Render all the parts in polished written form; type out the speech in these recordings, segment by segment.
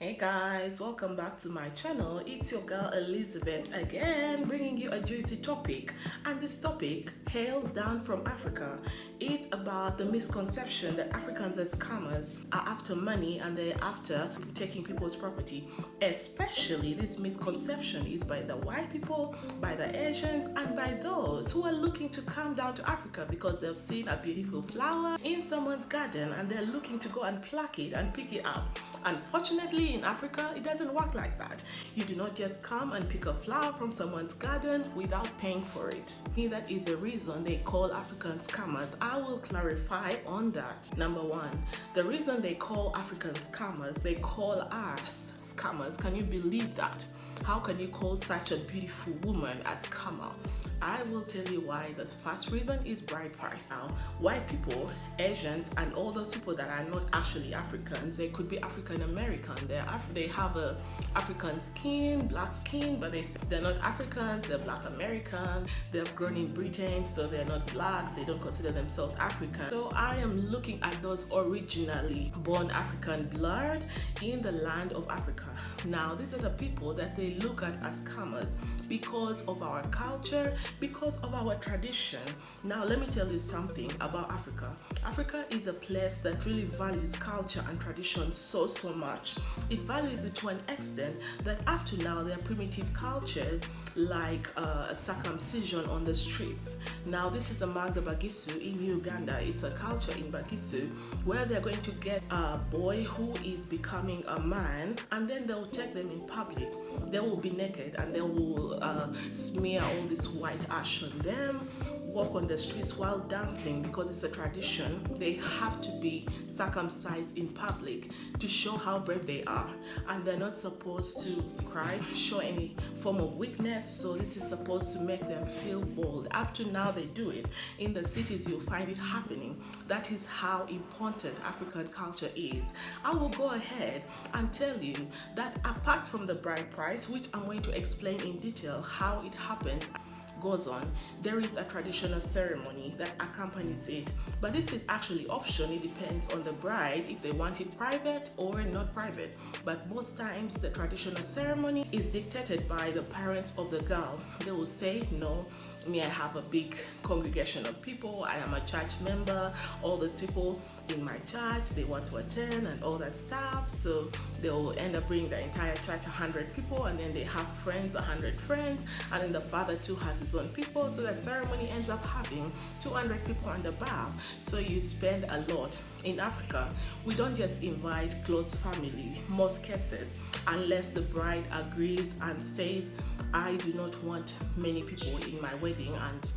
Hey guys, welcome back to my channel. It's your girl Elizabeth again, bringing you a juicy topic, and this topic hails down from Africa. It's about the misconception that Africans as scammers are after money and they're after taking people's property. Especially this misconception is by the white people, by the Asians, and by those who are looking to come down to Africa because they've seen a beautiful flower in someone's garden and they're looking to go and pluck it and pick it up. Unfortunately, in Africa, it doesn't work like that. You do not just come and pick a flower from someone's garden without paying for it. That is the reason they call Africans scammers. I will clarify on that. Number one, the reason they call Africans scammers, they call us scammers. Can you believe that? How can you call such a beautiful woman a scammer? I will tell you why. The first reason is bride price. Now, white people, Asians, and all those people that are not actually Africans, they could be African American. They have a African skin, black skin, but they're not Africans. They're Black Americans. They've grown in Britain, so they're not blacks. They don't consider themselves African. So I am looking at those originally born African blood in the land of Africa. Now, these are the people that they look at as scammers because of our culture, because of our tradition. Now, let me tell you something about Africa. Africa is a place that really values culture and tradition so much. It values it to an extent that up to now there are primitive cultures like circumcision on the streets. Now, this is among the Bagisu in Uganda. It's a culture in Bagisu where they're going to get a boy who is becoming a man, and then they'll take them in public. They will be naked and they will smear all this white ash on them, walk on the streets while dancing because it's a tradition. They have to be circumcised in public to show how brave they are, and they're not supposed to cry, show any form of weakness. So this is supposed to make them feel bold. Up to now they do it. In the cities you'll find it happening. That is how important African culture is. I will go ahead and tell you that apart from the bride price, which I'm going to explain in detail how it happens, goes on, there is a traditional ceremony that accompanies it, but this is actually optional. It depends on the bride if they want it private or not private, but most times the traditional ceremony is dictated by the parents of the girl. They will say, no, me, I have a big congregation of people, I am a church member, all these people in my church, they want to attend and all that stuff, so they will end up bringing the entire church 100 people, and then they have friends, 100 friends, and then the father too has his own people, so the ceremony ends up having 200 people and above. So you spend a lot. In Africa, we don't just invite close family, most cases, unless the bride agrees and says, I do not want many people in my wedding, and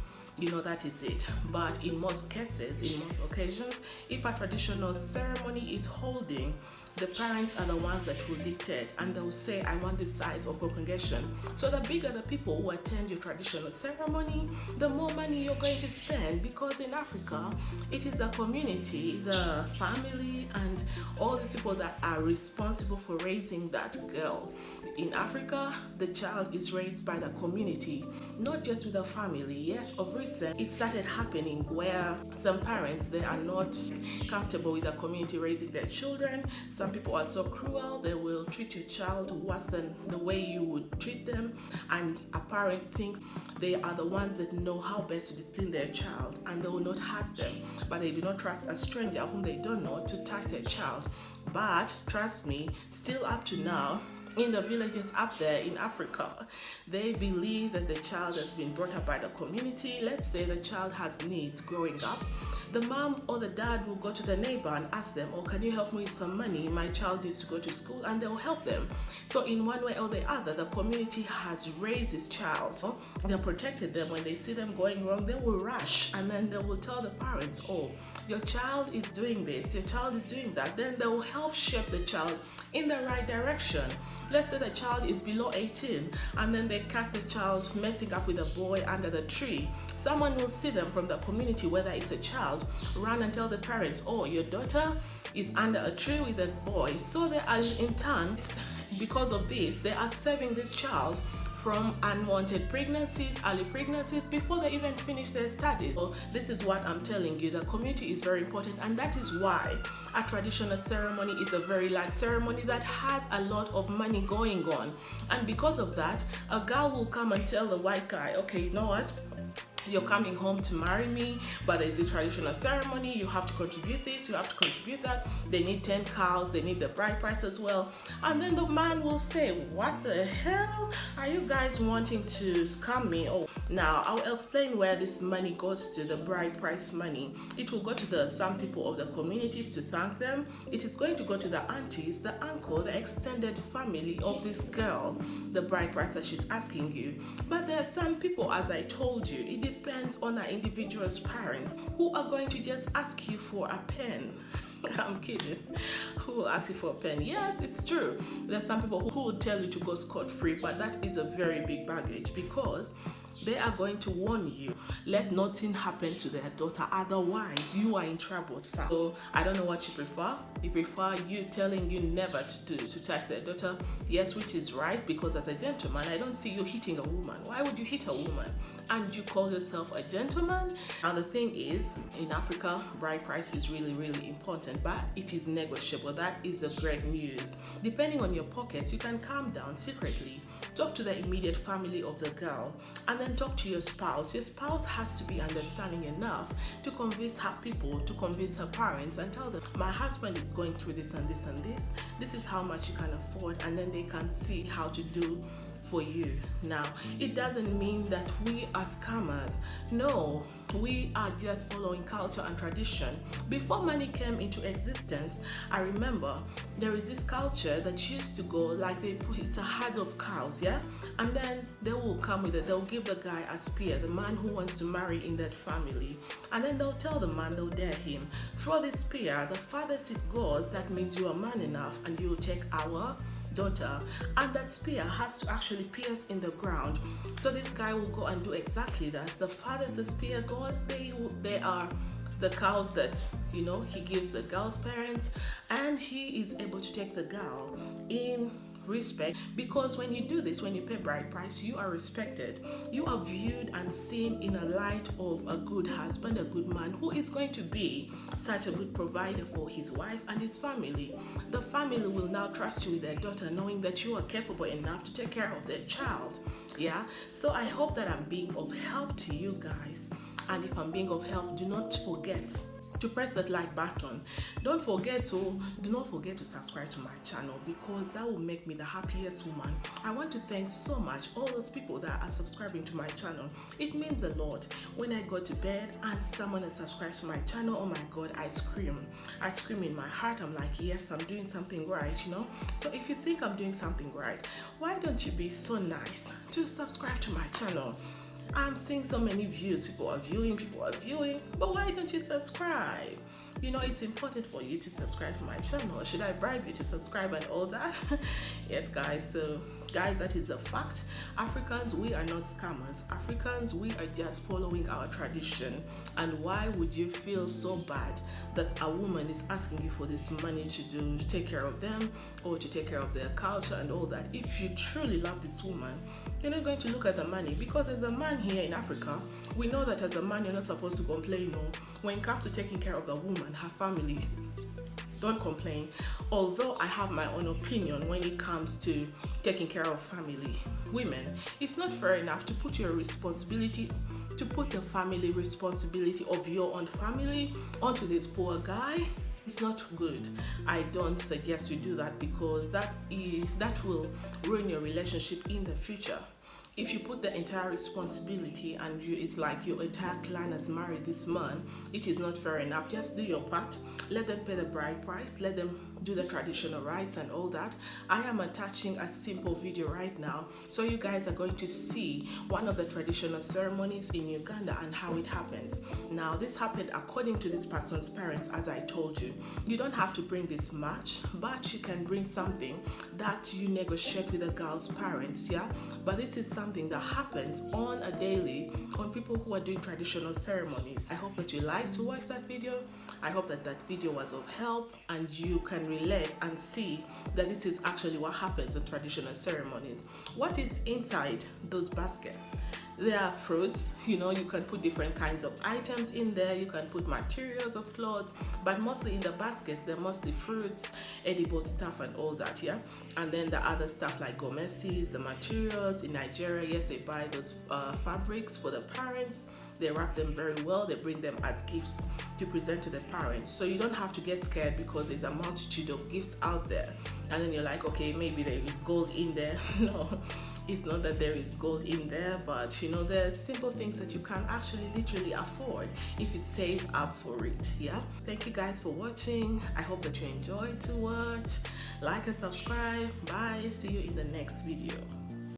that is it. But in most cases, in most occasions, if a traditional ceremony is holding, the parents are the ones that will dictate, and they will say, I want this size of congregation. So the bigger the people who attend your traditional ceremony, the more money you're going to spend, because in Africa, it is the community, the family, and all these people that are responsible for raising that girl. In Africa, the child is raised by the community, not just with the family. Yes, of recent, it started happening where some parents, they are not comfortable with the community raising their children. Some people are so cruel, they will treat your child worse than the way you would treat them, and a parent thinks they are the ones that know how best to discipline their child, and they will not hurt them, but they do not trust a stranger whom they don't know to touch their child. But trust me, still up to now, in the villages up there in Africa, they believe that the child has been brought up by the community. Let's say the child has needs growing up. The mom or the dad will go to the neighbor and ask them, oh, can you help me with some money? My child needs to go to school, and they'll help them. So in one way or the other, the community has raised this child. They've protected them. When they see them going wrong, they will rush, and then they will tell the parents, oh, your child is doing this, your child is doing that. Then they will help shape the child in the right direction. Let's say the child is below 18, and then they catch the child messing up with a boy under the tree. Someone will see them from the community, whether it's a child, run and tell the parents, oh, your daughter is under a tree with a boy. So they are in turn, because of this, they are saving this child from unwanted pregnancies, early pregnancies, before they even finish their studies. So this is what I'm telling you. The community is very important, and that is why a traditional ceremony is a very large ceremony that has a lot of money going on. And because of that, a girl will come and tell the white guy, okay, you know what? You're coming home to marry me, but there's a traditional ceremony. You have to contribute this, you have to contribute that. They need 10 cows, they need the bride price as well. And then the man will say, what the hell? Are you guys wanting to scam me? Oh, now I'll explain where this money goes to, the bride price money. It will go to some people of the communities to thank them. It is going to go to the aunties, the uncle, the extended family of this girl, the bride price that she's asking you. But there are some people, as I told you, it depends on our individual's parents who are going to just ask you for a pen. I'm kidding. Who will ask you for a pen? Yes, it's true. There's some people who will tell you to go scot-free, but that is a very big baggage, because they are going to warn you, let nothing happen to their daughter, otherwise you are in trouble, sir. So I don't know what you prefer. You prefer you telling you never to touch their daughter? Yes, which is right, because as a gentleman, I don't see you hitting a woman. Why would you hit a woman? And you call yourself a gentleman? And the thing is, in Africa, bride price is really, really important, but it is negotiable. That is a great news. Depending on your pockets, you can calm down secretly, talk to the immediate family of the girl, and then talk to your spouse. Your spouse has to be understanding enough to convince her people, to convince her parents, and tell them, my husband is going through this and this and this. This is how much you can afford, and then they can see how to do for you. Now, it doesn't mean that we are scammers. No, we are just following culture and tradition. Before money came into existence, I remember there is this culture that used to go like it's a herd of cows, yeah? And then they will come with it. They'll give the guy a spear, the man who wants to marry in that family. And then they'll tell the man, they'll dare him, throw this spear. The farthest it goes, that means you are man enough and you will take our daughter. And that spear has to actually pierce in the ground. So this guy will go and do exactly that. The farthest the spear goes, they are the cows that, you know, he gives the girl's parents, and he is able to take the girl in respect, because when you do this, when you pay bride price, you are respected. You are viewed and seen in a light of a good husband, a good man who is going to be such a good provider for his wife and his family. The family will now trust you with their daughter, knowing that you are capable enough to take care of their child. Yeah, so I hope that I'm being of help to you guys, and if I'm being of help, do not forget to press that like button. Do not forget to subscribe to my channel, because that will make me the happiest woman. I want to thank so much all those people that are subscribing to my channel. It means a lot. When I go to bed and someone is subscribed to my channel, oh my god, I scream in my heart. I'm like, yes, I'm doing something right, you know. So if you think I'm doing something right, why don't you be so nice to subscribe to my channel? I'm seeing so many views. People are viewing, but why don't you subscribe? You know, it's important for you to subscribe to my channel. Should I bribe you to subscribe and all that? Yes, guys. So, guys, that is a fact. Africans, we are not scammers. Africans, we are just following our tradition. And why would you feel so bad that a woman is asking you for this money to take care of them, or to take care of their culture and all that? If you truly love this woman, you're not going to look at the money, because as a man here in Africa, we know that as a man, you're not supposed to complain. No, when it comes to taking care of the woman, her family, don't complain. Although I have my own opinion when it comes to taking care of family women, it's not fair enough to put your responsibility, to put the family responsibility of your own family onto this poor guy. It's not good. I don't suggest you do that, because that will ruin your relationship in the future. If you put the entire responsibility and it's like your entire clan has married this man, it is not fair enough. Just do your part. Let them pay the bride price. Let them do the traditional rites and all that. I am attaching a simple video right now, so you guys are going to see one of the traditional ceremonies in Uganda and how it happens. Now, this happened according to this person's parents, as I told you. You don't have to bring this much, but you can bring something that you negotiate with the girl's parents, yeah? But this is something that happens on a daily on people who are doing traditional ceremonies. I hope that you like to watch that video. I hope that that video was of help and you can relate and see that this is actually what happens in traditional ceremonies. What is inside those baskets? There are fruits, you can put different kinds of items in there, you can put materials of clothes, but mostly in the baskets, they're mostly fruits, edible stuff, and all that, yeah? And then the other stuff like gomeses, the materials. In Nigeria, yes, they buy those fabrics for the parents, they wrap them very well, they bring them as gifts to present to the parents. So you don't have to get scared because there's a multitude of gifts out there. And then you're like, okay, maybe there is gold in there. No, it's not that there is gold in there, but there are simple things that you can actually literally afford if you save up for it. Yeah. Thank you guys for watching. I hope that you enjoyed to watch. Like and subscribe. Bye. See you in the next video.